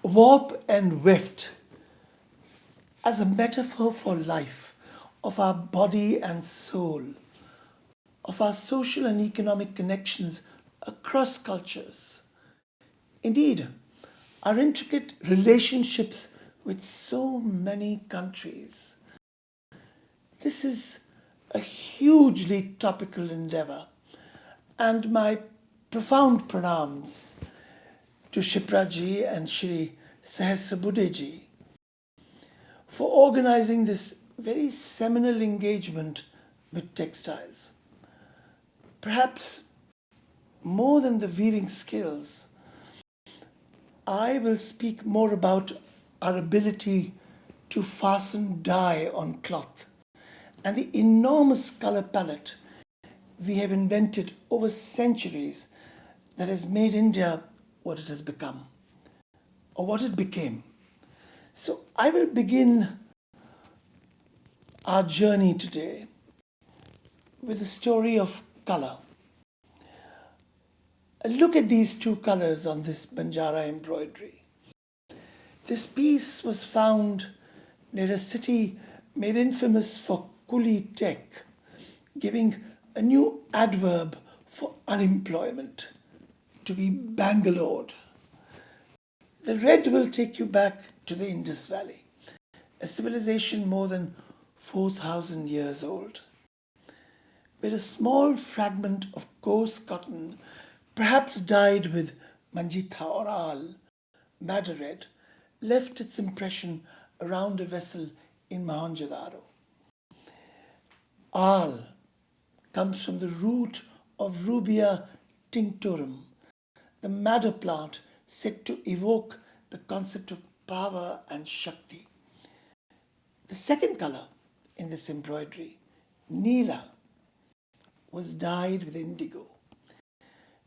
warp and weft as a metaphor for life, of our body and soul, of our social and economic connections across cultures. Indeed, our intricate relationships with so many countries. This is a hugely topical endeavor, and my profound pranams to Shipraji and Shri Sahasrabuddheji for organizing this very seminal engagement with textiles. Perhaps more than the weaving skills, I will speak more about our ability to fasten dye on cloth and the enormous color palette we have invented over centuries that has made India what it has become, or what it became. So I will begin our journey today with the story of color. Look at these two colors on this Banjara embroidery. This piece was found near a city made infamous for coolie tech, giving a new adverb for unemployment, to be Bangalored. The red will take you back to the Indus Valley, a civilization more than 4,000 years old, where a small fragment of coarse cotton, perhaps dyed with manjitha or al, madder red, left its impression around a vessel in Mohenjo-daro. Al comes from the root of Rubia tinctorum, the madder plant said to evoke the concept of power and Shakti. The second color in this embroidery, Neela, was dyed with indigo,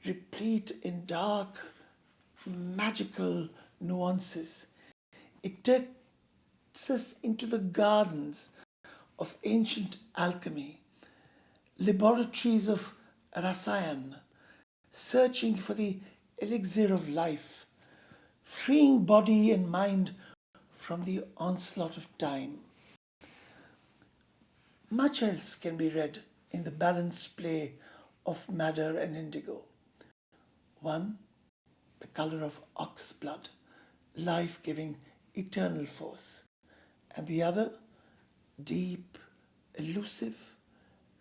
replete in dark, magical nuances. It takes us into the gardens of ancient alchemy, laboratories of Rasayan, searching for the elixir of life, freeing body and mind from the onslaught of time. Much else can be read in the balanced play of madder and indigo. One, the color of ox blood, life-giving, eternal force. And the other, deep, elusive,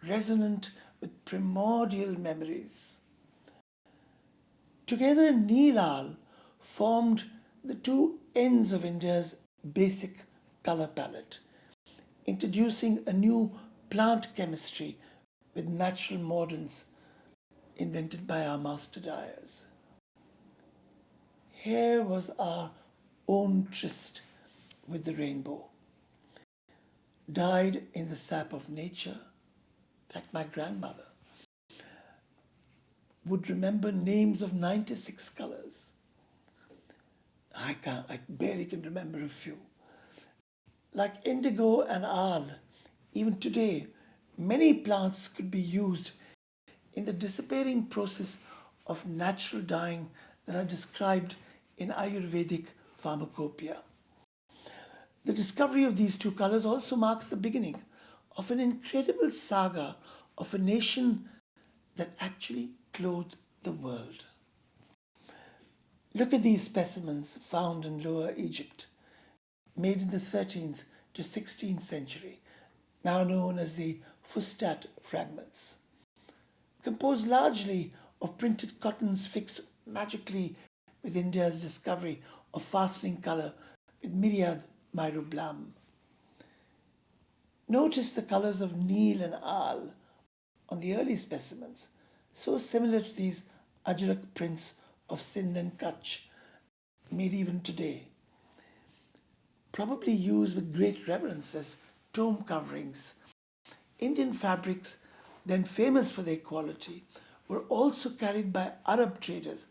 resonant with primordial memories. Together, Neelal formed the two ends of India's basic color palette, introducing a new plant chemistry with natural mordants invented by our master dyers. Here was our own tryst with the rainbow, dyed in the sap of nature. In fact, my grandmother would remember names of 96 colors. I barely can remember a few. Like indigo and al, even today, many plants could be used in the disappearing process of natural dyeing that are described in Ayurvedic pharmacopoeia. The discovery of these two colors also marks the beginning of an incredible saga of a nation that actually clothed the world. Look at these specimens found in Lower Egypt, made in the 13th to 16th century, now known as the Fustat fragments. Composed largely of printed cottons fixed magically with India's discovery of fastening color with myriad myrobalan. Notice the colors of Neel and Al on the early specimens, so similar to these Ajrak prints of Sindh and Kutch, made even today. Probably used with great reverence as tomb coverings. Indian fabrics, then famous for their quality, were also carried by Arab traders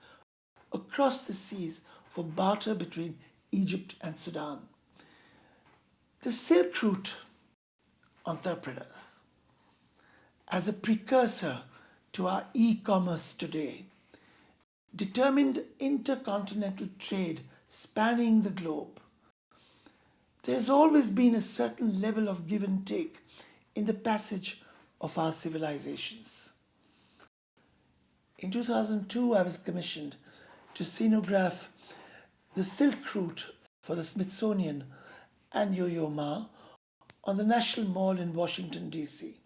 across the seas for barter between Egypt and Sudan. The Silk Route entrepreneur, as a precursor to our e-commerce today, determined intercontinental trade spanning the globe. There's always been a certain level of give and take in the passage of our civilizations. In 2002, I was commissioned to scenograph the Silk Route for the Smithsonian and Yo-Yo Ma on the National Mall in Washington, D.C.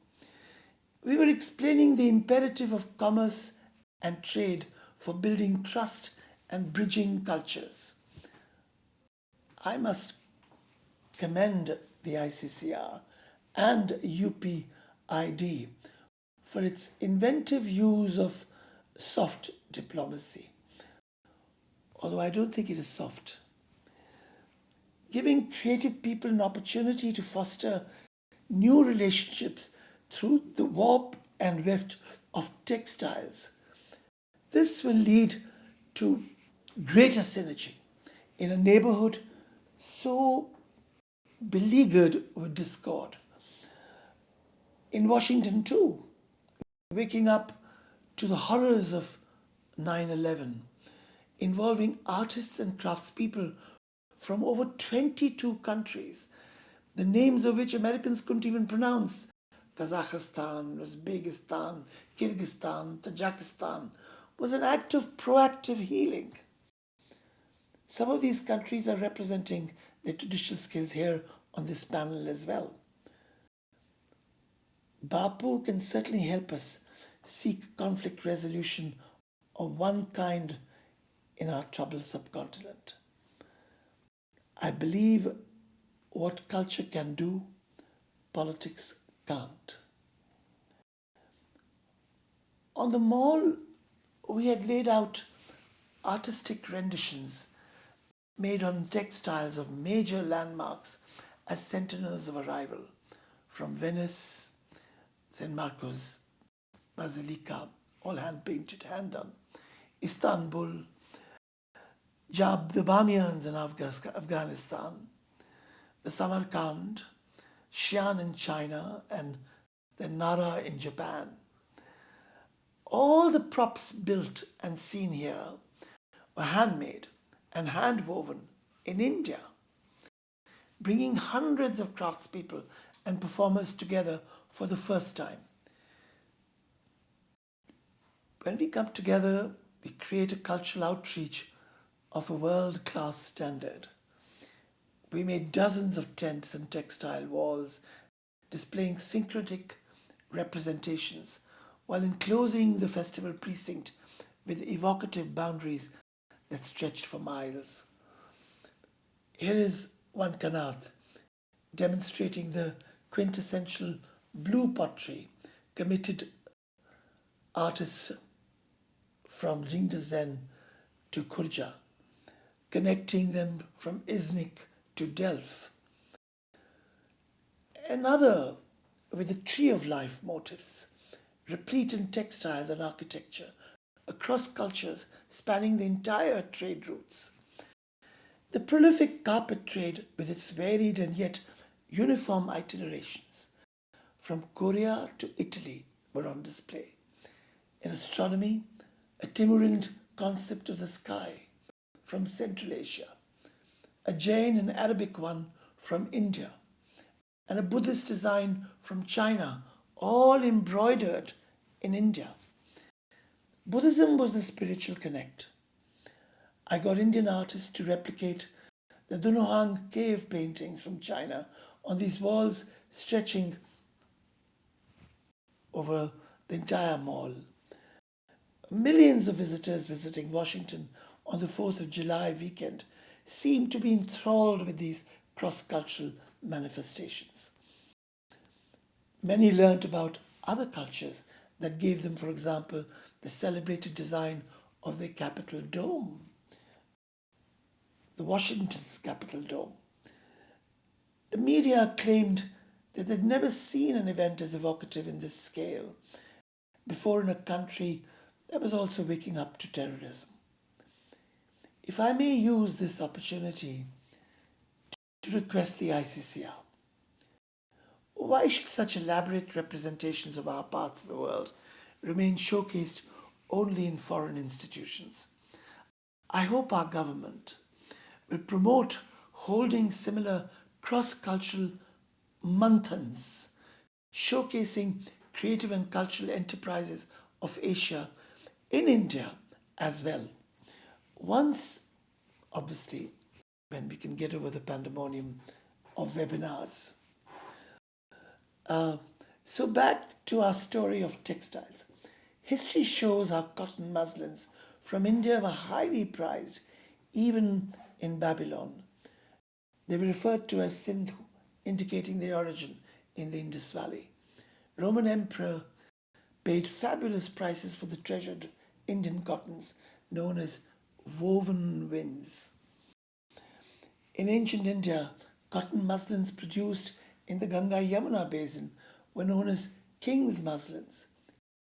We were explaining the imperative of commerce and trade for building trust and bridging cultures. I must commend the ICCR and UPID for its inventive use of soft diplomacy, although I don't think it is soft. Giving creative people an opportunity to foster new relationships through the warp and weft of textiles. This will lead to greater synergy in a neighborhood so beleaguered with discord. In Washington, too, waking up to the horrors of 9/11, involving artists and craftspeople from over 22 countries, the names of which Americans couldn't even pronounce. Kazakhstan, Uzbekistan, Kyrgyzstan, Tajikistan, was an act of proactive healing. Some of these countries are representing their traditional skills here on this panel as well. Bapu can certainly help us seek conflict resolution of one kind in our troubled subcontinent. I believe what culture can do, politics can't. On the mall, we had laid out artistic renditions made on textiles of major landmarks as sentinels of arrival, from Venice, St. Marco's Basilica, all hand-painted, hand-done, Istanbul, the Bamians in Afghanistan, the Samarkand, Xi'an in China, and the Nara in Japan. All the props built and seen here were handmade and hand-woven in India, bringing hundreds of craftspeople and performers together for the first time. When we come together, we create a cultural outreach of a world-class standard. We made dozens of tents and textile walls displaying syncretic representations while enclosing the festival precinct with evocative boundaries that stretched for miles. Here is one Kanath demonstrating the quintessential blue pottery committed artists from Jingdezhen to Kurja, connecting them from Iznik to Delft. Another with the tree of life motifs, replete in textiles and architecture, across cultures spanning the entire trade routes. The prolific carpet trade with its varied and yet uniform itinerations from Korea to Italy were on display. In astronomy, a Timurid concept of the sky from Central Asia, a Jain and Arabic one from India, and a Buddhist design from China, all embroidered in India. Buddhism was the spiritual connect. I got Indian artists to replicate the Dunohang cave paintings from China on these walls stretching over the entire mall. Millions of visitors visiting Washington on the 4th of July weekend seemed to be enthralled with these cross-cultural manifestations. Many learnt about other cultures that gave them, for example, the celebrated design of their Capitol Dome, the Washington's Capitol Dome. The media claimed that they'd never seen an event as evocative in this scale before in a country that was also waking up to terrorism. If I may use this opportunity to request the ICCR, why should such elaborate representations of our parts of the world remain showcased only in foreign institutions? I hope our government will promote holding similar cross-cultural manthans, showcasing creative and cultural enterprises of Asia in India as well. Once, obviously, when we can get over the pandemonium of webinars. So back to our story of textiles. History shows how cotton muslins from India were highly prized even in Babylon. They were referred to as Sindhu, indicating their origin in the Indus Valley. Roman emperor paid fabulous prices for the treasured Indian cottons known as woven winds. In ancient India, cotton muslins produced in the Ganga-Yamuna basin were known as king's muslins,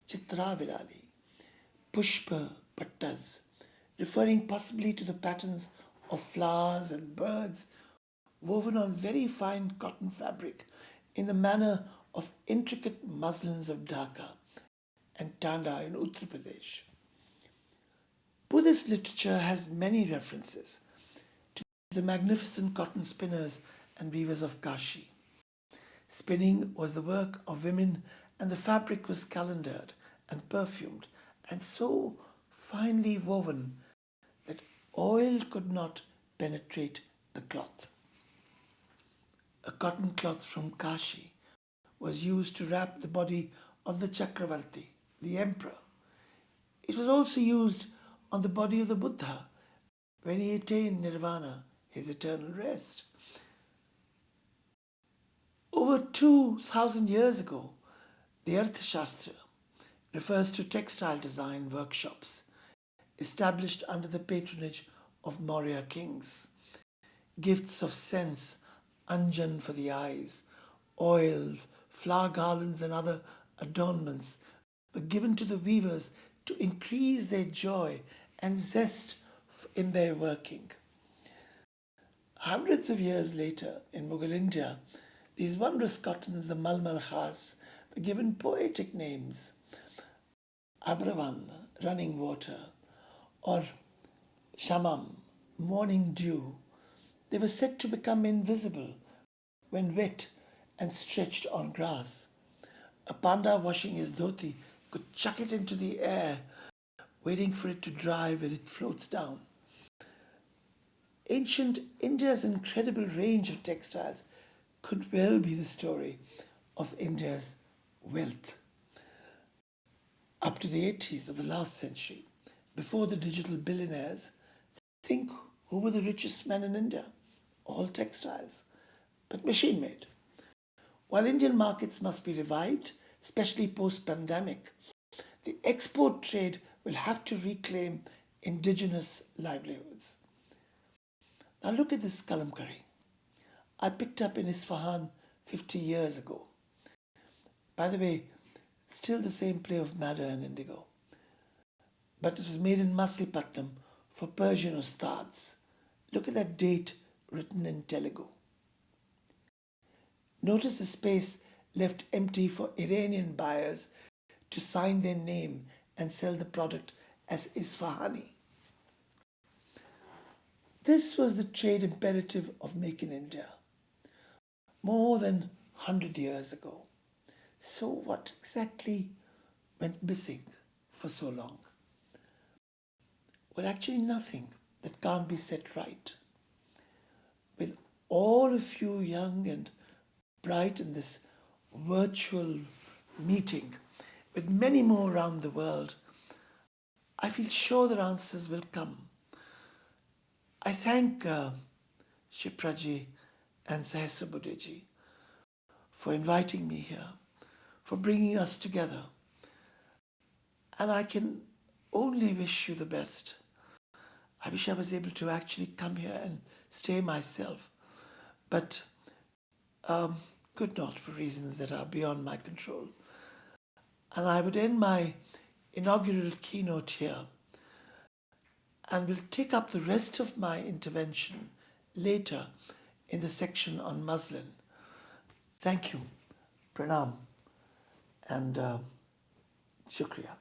Chitravirali, Pushpa Pattas, referring possibly to the patterns of flowers and birds woven on very fine cotton fabric in the manner of intricate muslins of Dhaka and Tanda in Uttar Pradesh. Buddhist literature has many references to the magnificent cotton spinners and weavers of Kashi. Spinning was the work of women, and the fabric was calendared and perfumed and so finely woven that oil could not penetrate the cloth. A cotton cloth from Kashi was used to wrap the body of the Chakravarti, the emperor. It was also used on the body of the Buddha when he attained nirvana, his eternal rest. Over 2000 years ago, the Arthashastra refers to textile design workshops established under the patronage of Maurya kings. Gifts of scents, anjan for the eyes, oil, flower garlands, and other adornments were given to the weavers to increase their joy and zest in their working. Hundreds of years later, in Mughal India, these wondrous cottons, the Malmal Khas, were given poetic names: Abravan, running water, or Shamam, morning dew. They were said to become invisible when wet and stretched on grass. A panda washing his dhoti could chuck it into the air, waiting for it to dry when it floats down. Ancient India's incredible range of textiles could well be the story of India's wealth. Up to the 80s of the last century, before the digital billionaires, think who were the richest men in India? All textiles, but machine made. While Indian markets must be revived, especially post-pandemic, the export trade will have to reclaim indigenous livelihoods. Now look at this kalamkari. I picked up in Isfahan 50 years ago. By the way, still the same play of madder and indigo. But it was made in Machilipatnam for Persian ustads. Look at that date written in Telugu. Notice the space left empty for Iranian buyers to sign their name and sell the product as Isfahani. This was the trade imperative of Make in India more than 100 years ago. So what exactly went missing for so long? Well, actually nothing that can't be set right. With all of you young and bright in this virtual meeting, with many more around the world, I feel sure that answers will come. I thank Shipraji and Sahasrabuddheji for inviting me here, for bringing us together. And I can only wish you the best. I wish I was able to actually come here and stay myself, but could not for reasons that are beyond my control. And I would end my inaugural keynote here and will take up the rest of my intervention later in the section on muslin. Thank you. Pranam and Shukriya.